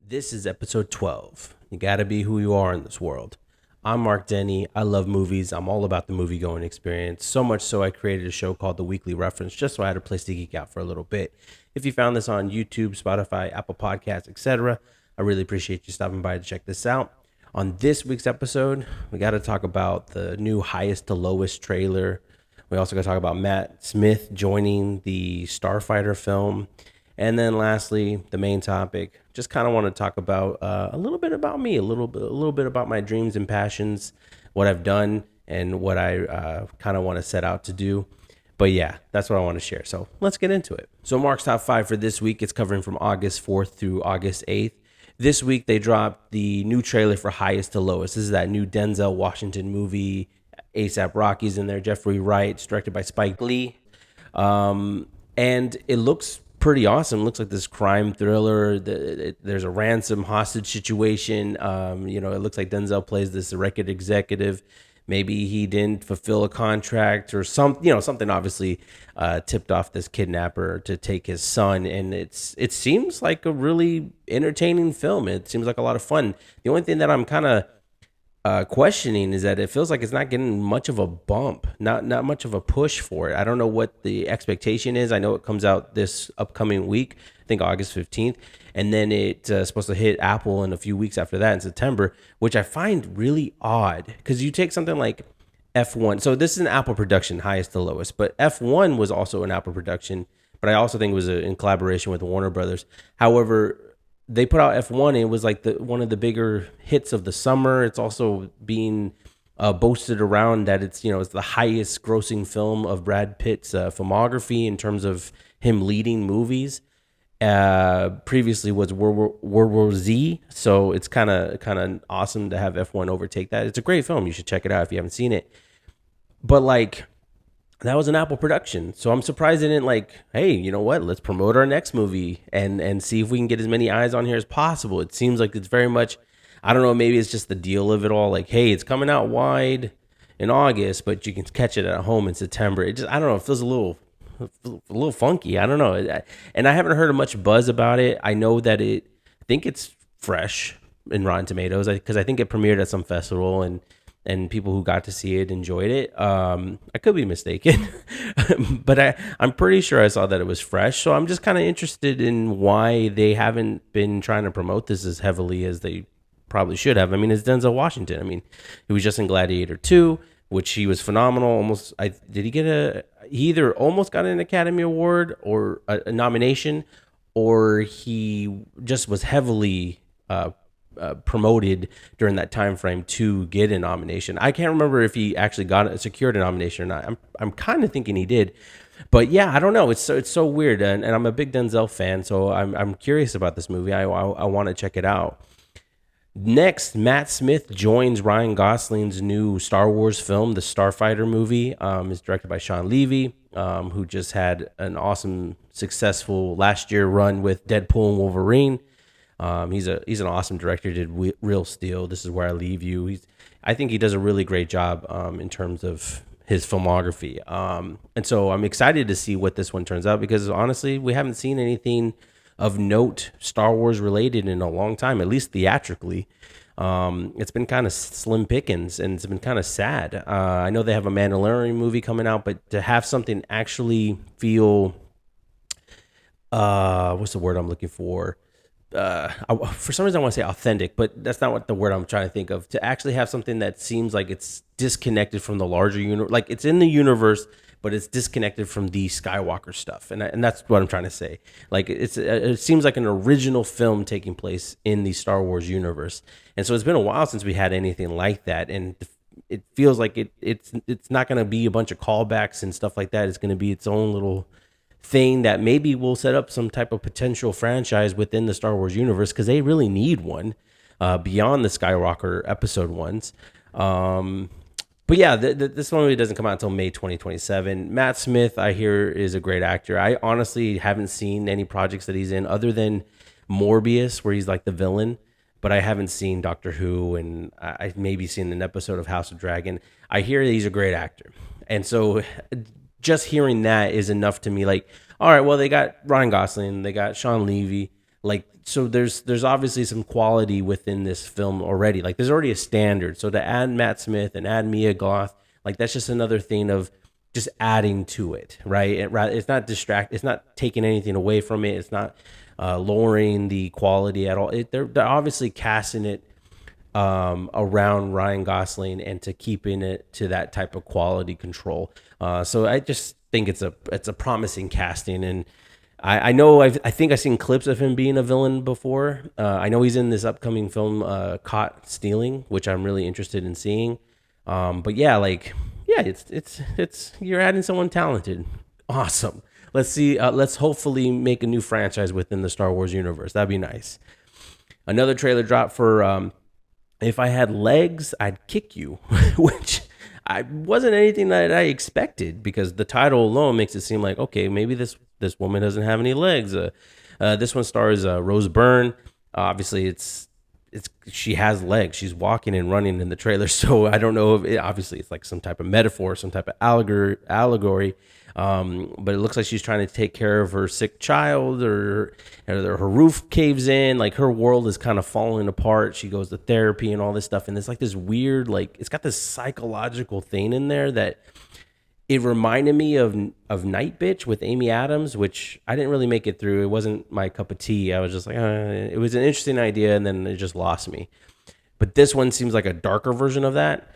This is episode 12. You gotta be who you are in this world. I'm Mark Denny. I love movies. I'm all about the movie going experience. So much so, I created a show called The Weekly Reference just so I had a place to geek out for a little bit. If you found this on YouTube, Spotify, Apple Podcasts, etc., I really appreciate you stopping by to check this out. On this week's episode, we got to talk about the new Highest to Lowest trailer. We also got to talk about Matt Smith joining the Starfighter film. And then lastly, the main topic, just kind of want to talk about a little bit about me, a little bit about my dreams and passions, what I've done and what I kind of want to set out to do. But yeah, that's what I want to share. So let's get into it. So Mark's Top 5 for this week, it's covering from August 4th through August 8th. This week, they dropped the new trailer for Highest to Lowest. This is that new Denzel Washington movie. A$AP Rocky's in there. Jeffrey Wright. It's directed by Spike Lee. And it looks pretty awesome. It looks like this crime thriller. There's a ransom hostage situation. It looks like Denzel plays this record executive. Maybe he didn't fulfill a contract or something obviously tipped off this kidnapper to take his son. And it seems like a really entertaining film. It seems like a lot of fun. The only thing that I'm kind of questioning is that it feels like it's not getting much of a bump, not much of a push for it. I don't know what the expectation is. I know it comes out this upcoming week, I think August 15th, and then it's supposed to hit Apple in a few weeks after that in September, which I find really odd because you take something like F1. So this is an Apple production, Highest to Lowest, but F1 was also an Apple production, but I also think it was in collaboration with Warner Brothers. However, they put out F1 and it was like one of the bigger hits of the summer. It's also being boasted around that it's the highest grossing film of Brad Pitt's filmography in terms of him leading movies. Previously was World War Z, so it's kind of awesome to have F1 overtake that. It's a great film. You should check it out if you haven't seen it. But like, that was an Apple production. So I'm surprised they didn't hey, you know what? Let's promote our next movie and see if we can get as many eyes on here as possible. It seems like it's very much, I don't know, maybe it's just the deal of it all. Like, hey, it's coming out wide in August, but you can catch it at home in September. It just, I don't know, it feels a little funky. I don't know. And I haven't heard much buzz about it. I know that I think it's fresh in Rotten Tomatoes because I think it premiered at some festival and people who got to see it enjoyed it. I could be mistaken, but I'm pretty sure I saw that it was fresh. So I'm just kind of interested in why they haven't been trying to promote this as heavily as they probably should have. I mean, it's Denzel Washington. I mean, he was just in Gladiator 2, which he was phenomenal. He either almost got an Academy Award or a nomination, or he just was heavily promoted during that time frame to get a nomination. I can't remember if he actually secured a nomination or not. I'm kind of thinking he did, but yeah, I don't know. It's so weird, and I'm a big Denzel fan, so I'm curious about this movie. I want to check it out. Next, Matt Smith joins Ryan Gosling's new Star Wars film, the Starfighter movie. It's directed by Sean Levy, who just had an awesome, successful last year run with Deadpool and Wolverine. He's an awesome director. Did Real Steel. This Is Where I Leave You. I think he does a really great job in terms of his filmography. And so I'm excited to see what this one turns out because honestly, we haven't seen anything of note Star Wars related in a long time, at least theatrically. It's been kind of slim pickings and it's been kind of sad. I know they have a Mandalorian movie coming out, but to have something actually feel, what's the word I'm looking for? For some reason I want to say authentic, but that's not what the word I'm trying to think of. To actually have something that seems like it's disconnected from the larger universe, like it's in the universe, but it's disconnected from the Skywalker stuff, and that's what I'm trying to say. Like it seems like an original film taking place in the Star Wars universe, and so it's been a while since we had anything like that, and it feels like it's not going to be a bunch of callbacks and stuff like that. It's going to be its own little thing that maybe will set up some type of potential franchise within the Star Wars universe because they really need one beyond the Skywalker episode ones. But yeah, this one really doesn't come out until May 2027. Matt Smith, I hear, is a great actor. I honestly haven't seen any projects that he's in other than Morbius, where he's like the villain. But I haven't seen Doctor Who, and I've maybe seen an episode of House of Dragon. I hear that he's a great actor. And so just hearing that is enough to me. Like, all right, well, they got Ryan Gosling, they got Sean Levy. Like, so there's obviously some quality within this film already. Like, there's already a standard. So to add Matt Smith and add Mia Goth, like, that's just another thing of just adding to it, right? It's not it's not taking anything away from it. It's not lowering the quality at all. They're obviously casting it around Ryan Gosling and to keeping it to that type of quality control. So I just think it's a promising casting, and I know I think I've seen clips of him being a villain before. I know he's in this upcoming film, Caught Stealing, which I'm really interested in seeing. But yeah, like, yeah, it's you're adding someone talented. Awesome. Let's see. Let's hopefully make a new franchise within the Star Wars universe. That'd be nice. Another trailer drop for If I Had Legs, I'd Kick You, which I wasn't anything that I expected, because the title alone makes it seem like, okay, maybe this woman doesn't have any legs. This one stars Rose Byrne. Obviously, it's she has legs. She's walking and running in the trailer. So I don't know if obviously it's like some type of metaphor, some type of allegory. But it looks like she's trying to take care of her sick child, or her roof caves in. Like, her world is kind of falling apart. She goes to therapy and all this stuff. And it's like this weird, like, it's got this psychological thing in there that it reminded me of Night Bitch with Amy Adams, which I didn't really make it through. It wasn't my cup of tea. I was just like, it was an interesting idea, and then it just lost me. But this one seems like a darker version of that.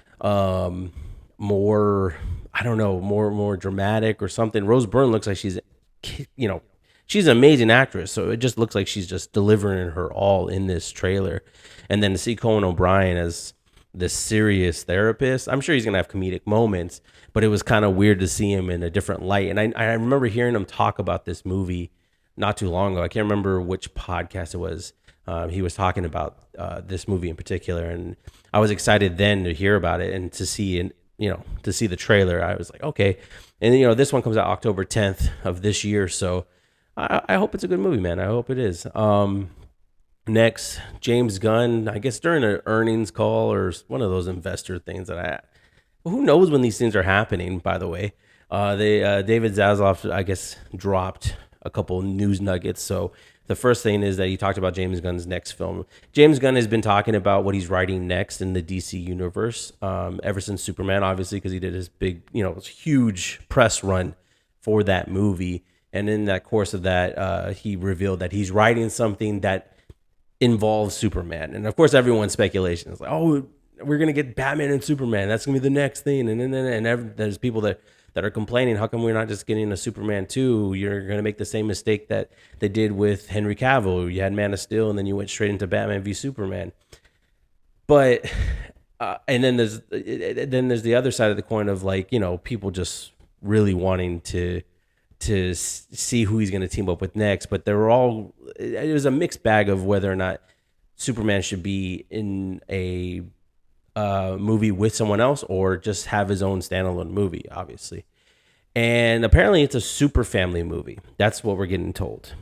More, I don't know, more dramatic or something. Rose Byrne looks like she's an amazing actress. So it just looks like she's just delivering her all in this trailer. And then to see Conan O'Brien as this serious therapist, I'm sure he's gonna have comedic moments, but it was kind of weird to see him in a different light. And I remember hearing him talk about this movie not too long ago. I can't remember which podcast it was. He was talking about this movie in particular, and I was excited then to hear about it and to see to see the trailer. I was like, okay. And this one comes out October 10th of this year, so I hope it's a good movie, man. I hope it is. Next, James Gunn, I guess during an earnings call or one of those investor things who knows when these things are happening, by the way. David Zaslav, I guess, dropped a couple news nuggets. So the first thing is that he talked about James Gunn's next film. James Gunn has been talking about what he's writing next in the DC universe ever since Superman, obviously, because he did his big, huge press run for that movie. And in that course of that, he revealed that he's writing something that involves Superman. And of course, everyone's speculation is like, oh, we're going to get Batman and Superman. That's going to be the next thing. And there's people that are complaining, how come we're not just getting a Superman 2? You're going to make the same mistake that they did with Henry Cavill. You had Man of Steel, and then you went straight into Batman v Superman. But and then there's the other side of the coin of, like, people just really wanting to see who he's going to team up with next. But it was a mixed bag of whether or not Superman should be in a movie with someone else or just have his own standalone movie, obviously. And apparently it's a super family movie. That's what we're getting told.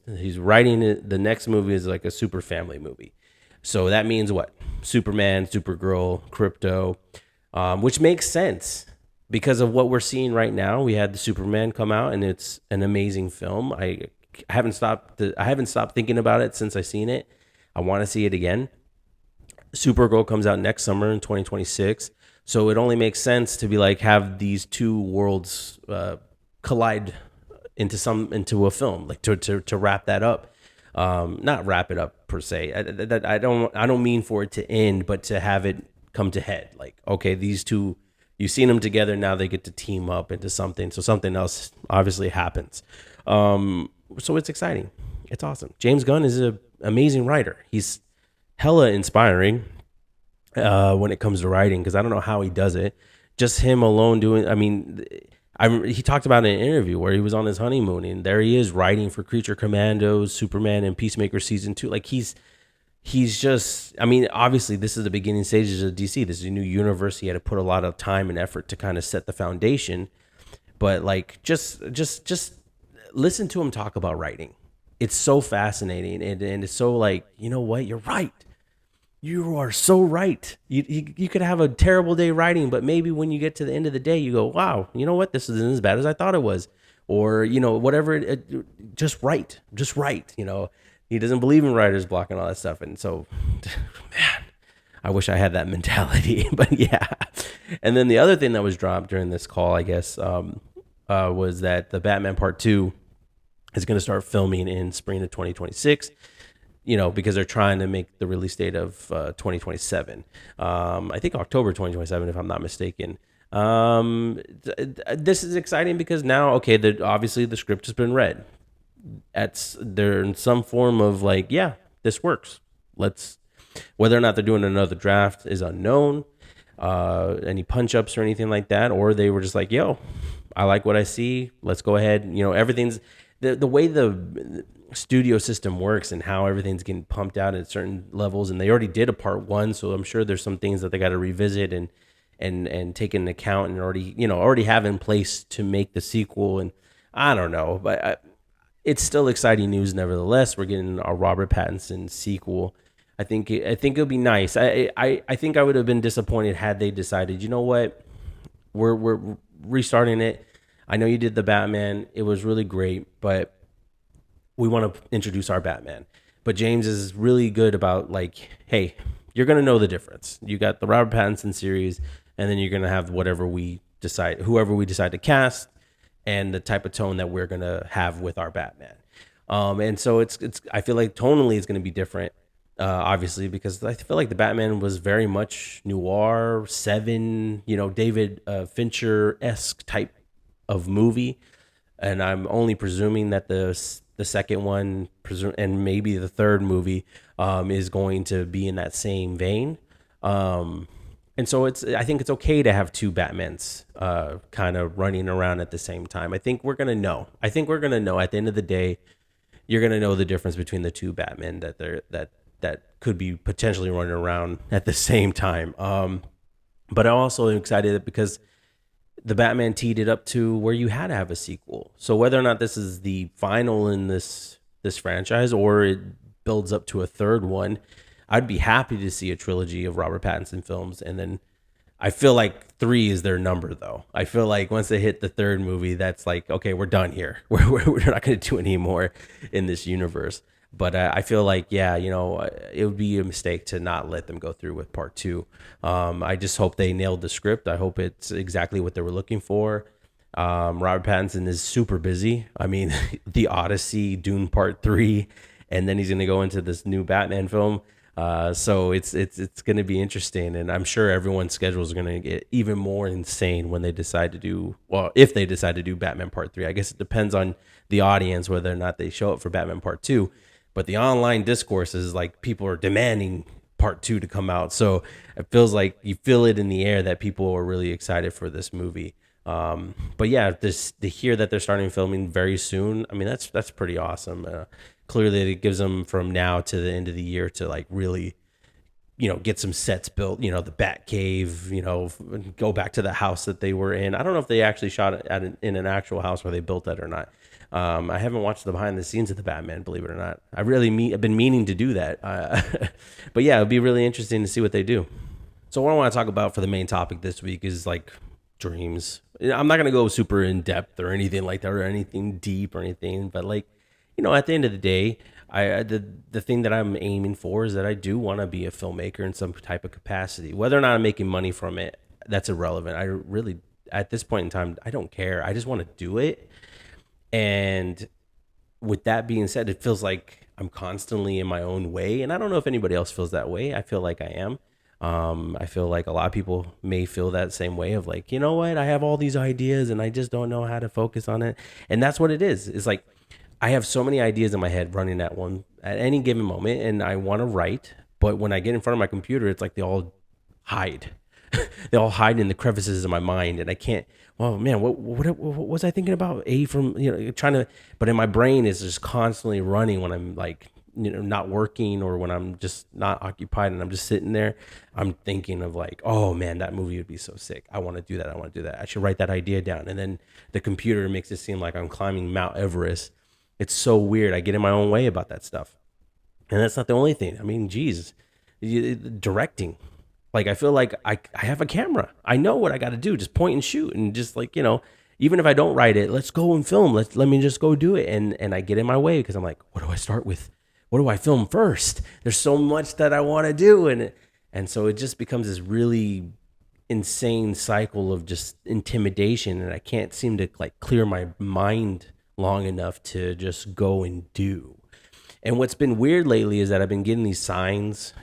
He's writing it. The next movie is like a super family movie. So that means what? Superman, Supergirl, Krypto, which makes sense because of what we're seeing right now. We had the Superman come out, and it's an amazing film. I haven't stopped thinking about it since I seen it. I want to see it again. Supergirl comes out next summer in 2026. So it only makes sense to be like, have these two worlds collide into a film, like to wrap that up. Not wrap it up per se. I don't mean for it to end, but to have it come to head. Like, okay, these two, you've seen them together, now they get to team up into something. So something else obviously happens. So it's exciting. It's awesome. James Gunn is an amazing writer. He's hella inspiring when it comes to writing, because I don't know how he does it. Just him alone doing. I mean, he talked about in an interview where he was on his honeymoon, and there he is writing for Creature Commandos, Superman, and Peacemaker season 2. Like, he's just. I mean, obviously, this is the beginning stages of DC. This is a new universe. He had to put a lot of time and effort to kind of set the foundation. But like, just listen to him talk about writing. It's so fascinating, and it's so like, you know what? You're right. You are so right. You could have a terrible day writing, but maybe when you get to the end of the day, you go, wow, you know what? This isn't as bad as I thought it was. Or, whatever, just write. he doesn't believe in writer's block and all that stuff. And so, man, I wish I had that mentality. But yeah. And then the other thing that was dropped during this call, I guess, was that the Batman Part 2 is going to start filming in spring of 2026, because they're trying to make the release date of 2027. I think October 2027, if I'm not mistaken. This is exciting because now, okay, obviously the script has been read. They're in some form of like, yeah, this works. Whether or not they're doing another draft is unknown. Any punch ups or anything like that, or they were just like, yo, I like what I see. Let's go ahead. Everything's the way the studio system works and how everything's getting pumped out at certain levels. And they already did a part 1, so I'm sure there's some things that they got to revisit and take into account and already have in place to make the sequel. And I don't know, but it's still exciting news nevertheless. We're getting a Robert Pattinson sequel. I think it'll be nice. I think I would have been disappointed had they decided, you know what, we're restarting it. I know you did the Batman. It was really great, but we want to introduce our Batman. But James is really good about like, hey, you're going to know the difference. You got the Robert Pattinson series, and then you're going to have whoever we decide to cast, and the type of tone that we're going to have with our Batman. And so it's I feel like tonally it's going to be different. Obviously, because I feel like the Batman was very much noir, Seven, David Fincher-esque type of movie, and I'm only presuming that the second one, and maybe the third movie, is going to be in that same vein. And so I think it's okay to have two Batmans kind of running around at the same time. I think we're gonna know. At the end of the day, you're gonna know the difference between the two Batmen that could be potentially running around at the same time. But I'm also excited because the Batman teed it up to where you had to have a sequel. So whether or not this is the final in this franchise or it builds up to a third one, I'd be happy to see a trilogy of Robert Pattinson films. And then I feel like 3 is their number, though. I feel like once they hit the third movie, that's like, okay, we're done here. We're not going to do any more in this universe. But I feel like, yeah, it would be a mistake to not let them go through with part 2. I just hope they nailed the script. I hope it's exactly what they were looking for. Robert Pattinson is super busy. I mean, The Odyssey, Dune Part 3, and then he's going to go into this new Batman film. So it's going to be interesting, and I'm sure everyone's schedules are going to get even more insane when they decide to do, well, if they decide to do Batman Part 3. I guess it depends on the audience whether or not they show up for Batman Part 2. But the online discourse is like people are demanding part 2 to come out. So it feels like you feel it in the air that people are really excited for this movie. But yeah, to hear that they're starting filming very soon, I mean, that's pretty awesome. Clearly it gives them from now to the end of the year to like really, get some sets built, the Batcave, go back to the house that they were in. I don't know if they actually shot it in an actual house where they built that or not. I haven't watched the behind the scenes of the Batman, believe it or not. I've been meaning to do that. But yeah, it'd be really interesting to see what they do. So what I want to talk about for the main topic this week is like dreams. I'm not going to go super in depth or anything like that or anything deep or anything, but like, at the end of the day, the thing that I'm aiming for is that I do want to be a filmmaker in some type of capacity. Whether or not I'm making money from it, that's irrelevant. I really, at this point in time, I don't care. I just want to do it. And with that being said, it feels like I'm constantly in my own way. And I don't know if anybody else feels that way. I feel like I am. I feel like a lot of people may feel that same way of like, you know what? I have all these ideas and I just don't know how to focus on it. And that's what it is. It's like I have so many ideas in my head running at any given moment, and I want to write. But when I get in front of my computer, it's like they all hide. They all hide in the crevices of my mind, and I can't. Well, man, what was I thinking about? Trying to, but in my brain is just constantly running when I'm like, not working or when I'm just not occupied and I'm just sitting there. I'm thinking of like, oh man, that movie would be so sick. I want to do that. I should write that idea down. And then the computer makes it seem like I'm climbing Mount Everest. It's so weird. I get in my own way about that stuff, and that's not the only thing. I mean, geez, directing. Like, I feel like I have a camera. I know what I got to do. Just point and shoot. And just like, even if I don't write it, let's go and film. Let me just go do it. And I get in my way because I'm like, what do I start with? what do I film first? There's so much that I want to do. And so it just becomes this really insane cycle of just intimidation. And I can't seem to like clear my mind long enough to just go and do. And what's been weird lately is that I've been getting these signs,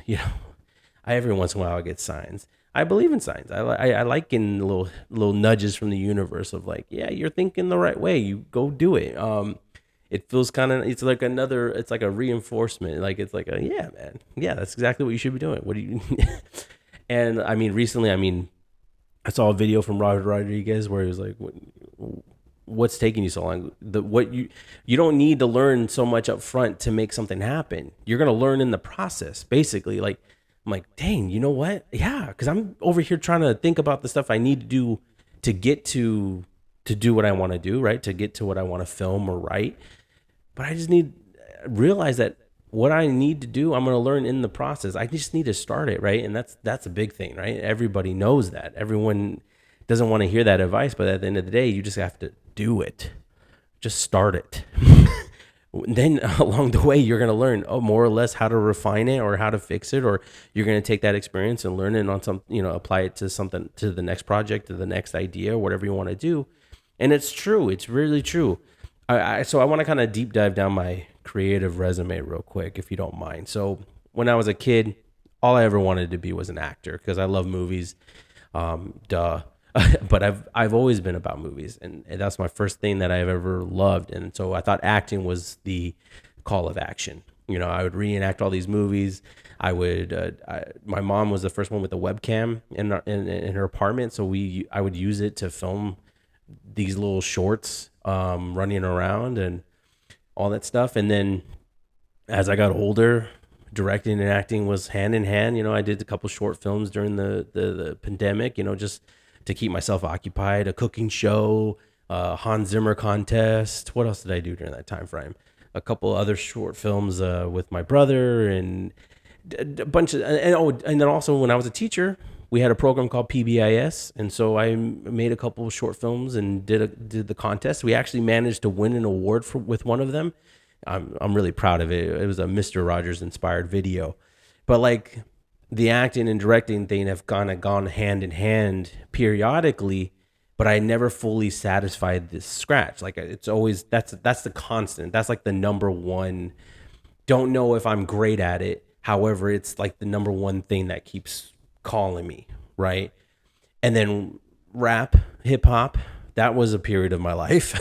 every once in a while I get signs. I believe in signs. I like getting little nudges from the universe of like, yeah, you're thinking the right way. You go do it. It feels it's like it's like a reinforcement. Like it's like yeah, man, yeah, that's exactly what you should be doing. What do you? And I mean, recently, I saw a video from Robert Rodriguez where he was like, what's taking you so long? You don't need to learn so much up front to make something happen. You're gonna learn in the process, basically. Like I'm like, dang, you know what? Yeah, because I'm over here trying to think about the stuff I need to do to get to do what I want to do, right? To get to what I want to film or write. But I just need realize that what I need to do, I'm going to learn in the process. I just need to start it, right? And that's a big thing, right? Everybody knows that. Everyone doesn't want to hear that advice, but at the end of the day, you just have to do it. Just start it. Then along the way, you're going to learn more or less how to refine it or how to fix it, or you're going to take that experience and learn it on some, apply it to something, to the next project, to the next idea, whatever you want to do. And it's true. It's really true. So I want to kind of deep dive down my creative resume real quick, if you don't mind. So when I was a kid, all I ever wanted to be was an actor because I love movies. Duh. But I've always been about movies, and that's my first thing that I've ever loved. And so I thought acting was the call of action. I would reenact all these movies. I would. My mom was the first one with a webcam in her apartment, so I would use it to film these little shorts, running around and all that stuff. And then as I got older, directing and acting was hand in hand. I did a couple short films during the pandemic. Just to keep myself occupied, a cooking show, Hans Zimmer contest. What else did I do during that time frame? A couple other short films with my brother, and a bunch of, and then also when I was a teacher, we had a program called PBIS, and so I made a couple of short films and did the contest. We actually managed to win an award with one of them. I'm really proud of it. It was a Mr. Rogers inspired video, but like, the acting and directing thing have kind of gone hand in hand periodically, but I never fully satisfied this scratch. Like it's always, that's the constant. That's like the number one. Don't know if I'm great at it. However, it's like the number one thing that keeps calling me, right? And then rap, hip hop, that was a period of my life.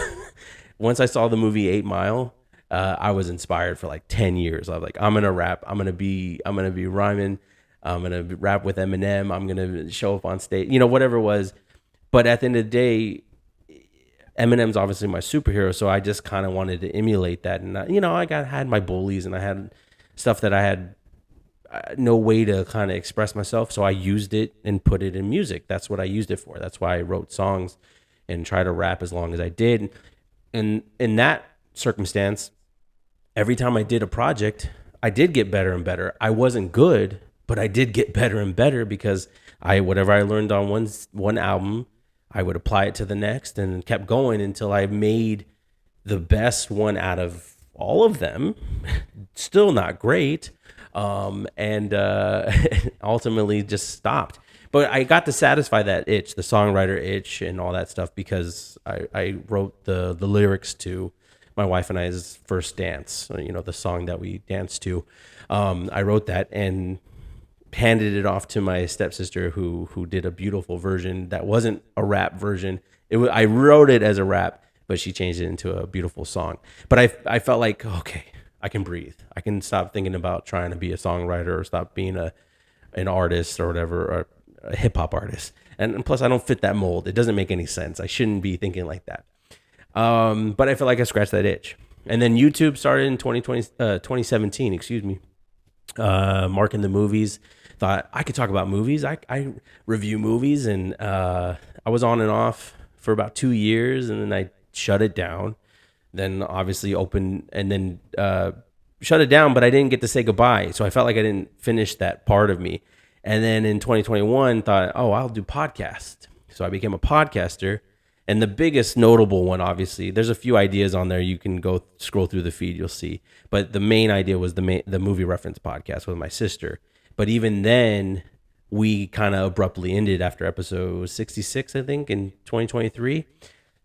Once I saw the movie 8 Mile, I was inspired for like 10 years. I was like, I'm going to rap. I'm going to be rhyming. I'm going to rap with Eminem. I'm going to show up on stage, whatever it was. But at the end of the day, Eminem's obviously my superhero. So I just kind of wanted to emulate that. And, had my bullies, and I had stuff that I had no way to kind of express myself. So I used it and put it in music. That's what I used it for. That's why I wrote songs and tried to rap as long as I did. And in that circumstance, every time I did a project, I did get better and better. I wasn't good, but I did get better and better because whatever I learned on one album, I would apply it to the next and kept going until I made the best one out of all of them. Still not great. And ultimately just stopped. But I got to satisfy that itch, the songwriter itch and all that stuff, because I wrote the lyrics to my wife and I's first dance, the song that we danced to. I wrote that and handed it off to my stepsister who did a beautiful version that wasn't a rap version. I wrote it as a rap, but she changed it into a beautiful song. But I felt like, okay, I can breathe. I can stop thinking about trying to be a songwriter or stop being an artist or whatever, or a hip hop artist. And plus I don't fit that mold. It doesn't make any sense. I shouldn't be thinking like that. But I feel like I scratched that itch. And then YouTube started in 2017, excuse me. Marking the movies. Thought I could talk about movies. I review movies, and I was on and off for about 2 years, and then I shut it down. Then obviously opened, and then shut it down, but I didn't get to say goodbye. So I felt like I didn't finish that part of me. And then in 2021, thought, oh, I'll do podcast. So I became a podcaster. And the biggest notable one, obviously, there's a few ideas on there. You can go scroll through the feed, you'll see. But the main idea was the movie reference podcast with my sister. But even then, we kind of abruptly ended after episode 66, I think, in 2023.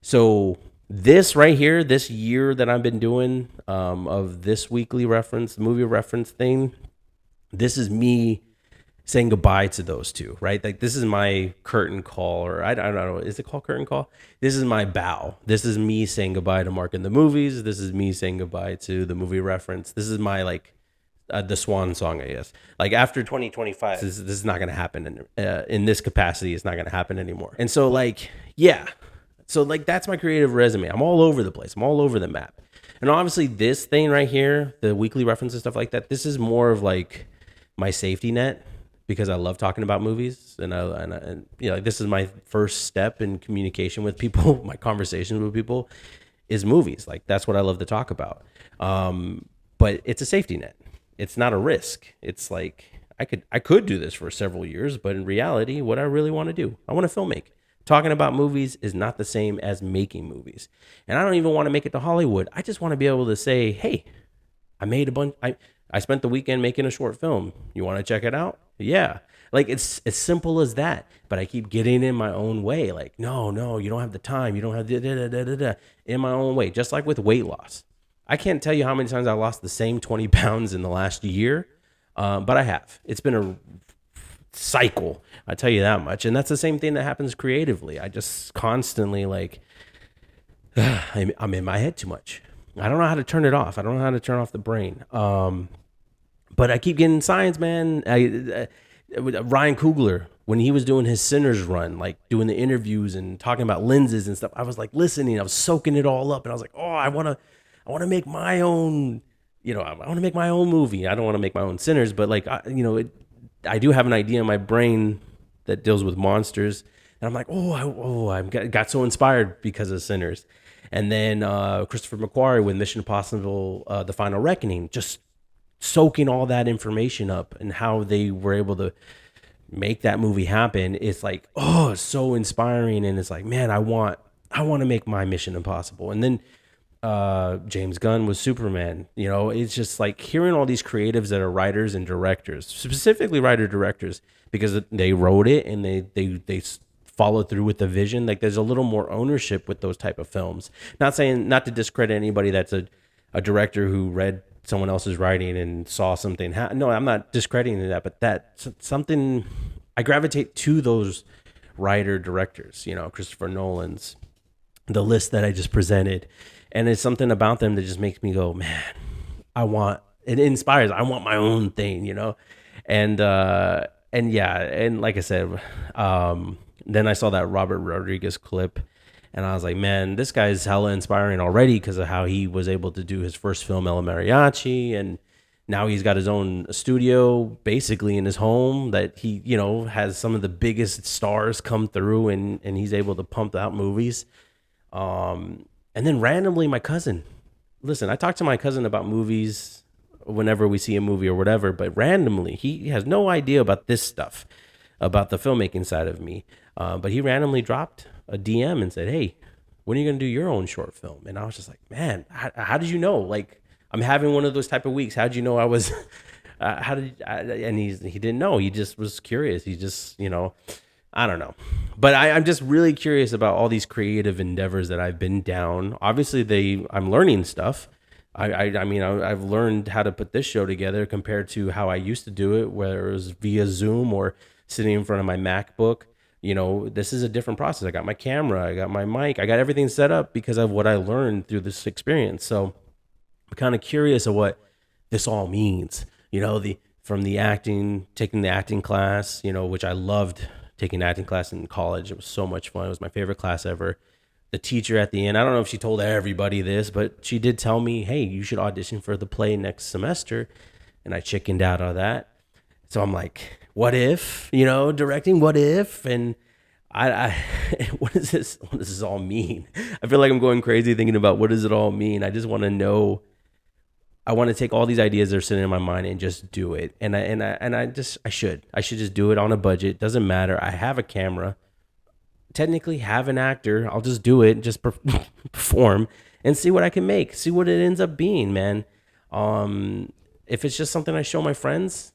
So this right here, this year that I've been doing of this weekly reference, movie reference thing, this is me saying goodbye to those two, right? Like this is my curtain call, or I don't know, is it called curtain call? This is my bow. This is me saying goodbye to Mark in the movies. This is me saying goodbye to the movie reference. This is my like the swan song, I guess. Like after 2025, this is not going to happen in this capacity. It's not going to happen anymore. And so like, yeah. So like that's my creative resume. I'm all over the place. I'm all over the map. And obviously this thing right here, the weekly reference and stuff like that, this is more of like my safety net because I love talking about movies and you know, like this is my first step in communication with people, my conversations with people is movies. Like that's what I love to talk about. But it's a safety net. It's not a risk. It's like I could do this for several years, but in reality, what I really want to do, I want to filmmake. Talking about movies is not the same as making movies. And I don't even want to make it to Hollywood. I just want to be able to say, hey, I made a bunch. I spent the weekend making a short film. You want to check it out? Yeah. Like it's as simple as that. But I keep getting in my own way. Like, no, you don't have the time. You don't have the in my own way. Just like with weight loss. I can't tell you how many times I lost the same 20 pounds in the last year. But I have. It's been a cycle, I tell you that much. And that's the same thing that happens creatively. I just constantly like I'm in my head too much. I don't know how to turn it off. I don't know how to turn off the brain. But I keep getting signs, man. Ryan Coogler, when he was doing his Sinners run, like doing the interviews and talking about lenses and stuff, I was like listening. I was soaking it all up, and I was like, oh, I want to make my own. You know, I want to make my own movie. I don't want to make my own Sinners, but like, I do have an idea in my brain that deals with monsters. And I'm like, I got so inspired because of Sinners. And then Christopher McQuarrie with Mission Impossible, The Final Reckoning, just soaking all that information up and how they were able to make that movie happen. It's like, oh, it's so inspiring. And it's like, man, I want to make my Mission Impossible. And then James Gunn was Superman. You know, it's just like hearing all these creatives that are writers and directors, specifically writer directors, because they wrote it and they follow through with the vision. Like there's a little more ownership with those type of films. Not to discredit anybody that's a director who read someone else's writing and saw something. No, I'm not discrediting that, but that's something I gravitate to those writer directors, you know, Christopher Nolan's, the list that I just presented. And it's something about them that just makes me go, man, it inspires. I want my own thing, you know? And yeah. And like I said, then I saw that Robert Rodriguez clip and I was like, man, this guy's hella inspiring already because of how he was able to do his first film, El Mariachi. And now he's got his own studio basically in his home that he, you know, has some of the biggest stars come through and he's able to pump out movies. And then randomly my cousin, listen, I talk to my cousin about movies whenever we see a movie or whatever, but randomly he has no idea about this stuff, about the filmmaking side of me. But he randomly dropped a DM and said, hey, when are you going to do your own short film? And I was just like, man, how did you know? Like, I'm having one of those type of weeks. How did you know I was, and he didn't know. He just was curious. He just, you know, I don't know. But I'm just really curious about all these creative endeavors that I've been down. Obviously, I'm learning stuff. I mean, I've learned how to put this show together compared to how I used to do it, whether it was via Zoom or sitting in front of my MacBook. You know, this is a different process. I got my camera, I got my mic, I got everything set up because of what I learned through this experience. So I'm kind of curious of what this all means. You know, from the acting, taking the acting class, you know, which I loved taking acting class in college. It was so much fun. It was my favorite class ever. The teacher at the end, I don't know if she told everybody this, but she did tell me, hey, you should audition for the play next semester. And I chickened out on that. So I'm like, what if, you know, directing, what if? And I what does this all mean? I feel like I'm going crazy thinking about what does it all mean? I just want to know. I want to take all these ideas that are sitting in my mind and just do it. And I should just do it on a budget. Doesn't matter. I have a camera. technically have an actor. I'll just do it, just perform and see what I can make, see what it ends up being, man. If it's just something I show my friends,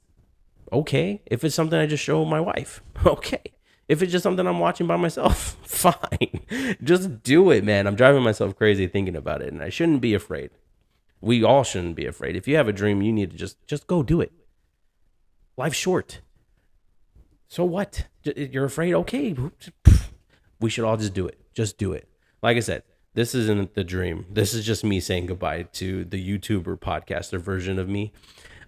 okay. If it's something I just show my wife, okay. If it's just something I'm watching by myself, fine. Just do it, man. I'm driving myself crazy thinking about it, and I shouldn't be afraid. We all shouldn't be afraid. If you have a dream, you need to just go do it. Life's short. So what? You're afraid? Okay. We should all just do it. Just do it. Like I said, this isn't the dream. This is just me saying goodbye to the YouTuber podcaster version of me.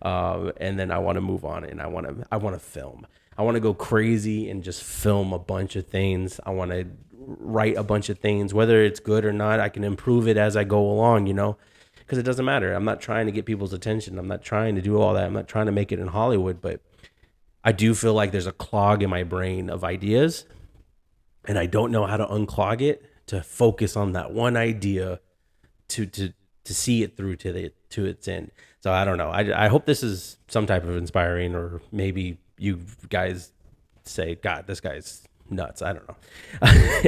And then I want to move on, and I want to film. I want to go crazy and just film a bunch of things. I want to write a bunch of things, whether it's good or not. I can improve it as I go along, because it doesn't matter. I'm not trying to get people's attention. I'm not trying to do all that. I'm not trying to make it in Hollywood, but I do feel like there's a clog in my brain of ideas, and I don't know how to unclog it to focus on that one idea to see it through to its end. So I don't know. I hope this is some type of inspiring, or maybe you guys say, God, this guy's nuts. I don't know.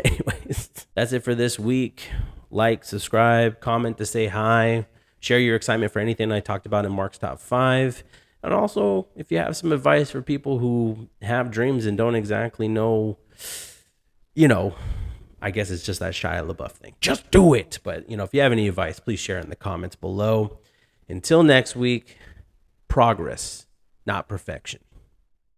Anyways, that's it for this week. Like, subscribe, comment to say hi, share your excitement for anything I talked about in Mark's Top 5. And also, if you have some advice for people who have dreams and don't exactly know, I guess it's just that Shia LaBeouf thing. Just do it. But, if you have any advice, please share in the comments below. Until next week, progress, not perfection.